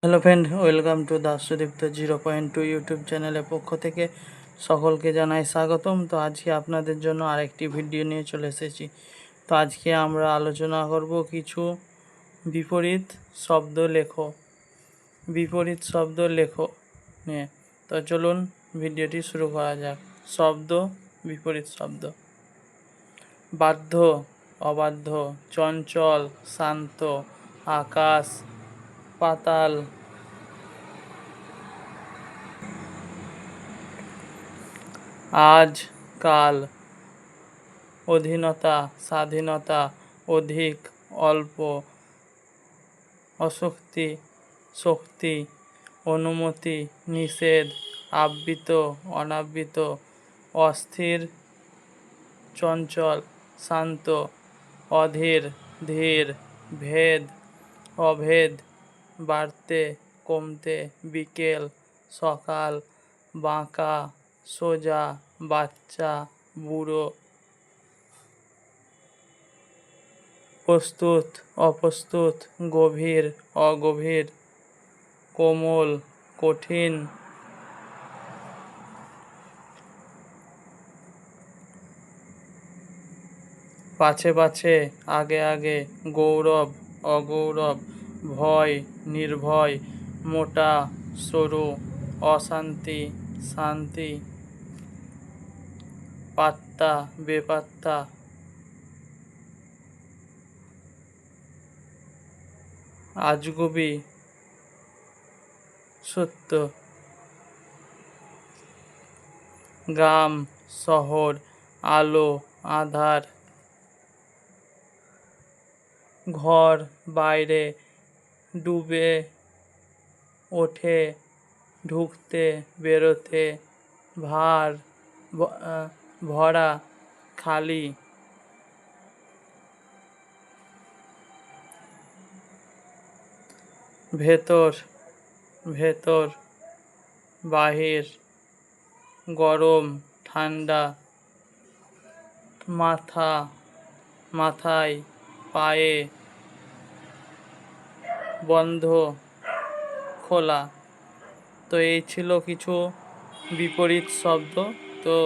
Hello friend, welcome to the Sudipta 0.2 YouTube চ্যানেলের পক্ষ থেকে সকলকে জানাই স্বাগতম। তো আজকে আপনাদের জন্য আরেকটি ভিডিও নিয়ে চলে এসেছি। তো আজকে আমরা আলোচনা করব কিছু বিপরীত শব্দ লেখো নিয়ে। তো চলুন ভিডিওটি শুরু করা যাক। শব্দ, বিপরীত শব্দ। বাধ্য, অবাধ্য, চঞ্চল, শান্ত, আকাশ, পাতাল, আজ, কাল, অধীনতা, স্বাধীনতা, অধিক, অল্প, অশক্তি, শক্তি, অনুমতি, নিষেধ, আবৃত, অনাবৃত, অস্থির, চঞ্চল, শান্ত, অধীর, ধীর, ভেদ, অভেদ, বাড়তে, কমতে, বিকেল, সকাল, বাঁকা, সোজা, বাচ্চা, বুড়ো, প্রস্তুত, অপ্রস্তুত, গভীর, অগভীর, কোমল, কঠিন, পাছে পাছে, আগে আগে, গৌরব, অগৌরব, ভয়, নির্ভয়, মোটা, সরু, অশান্তি, শান্তি, পাত্তা, বেপাত্তা, আজগুবি, সত্য, গ্রাম, শহর, আলো, আধার, ঘর, বাইরে, ডুবে, ওঠে, ঢুকতে, বেরোতে, ভার, ভরা, খালি, ভেতর, ভেতর, বাহির, গরম, ঠান্ডা, মাথা, মাথায়, পায়ে, বন্ধ, খোলা। তো এই ছিল কিছু বিপরীত শব্দ। তো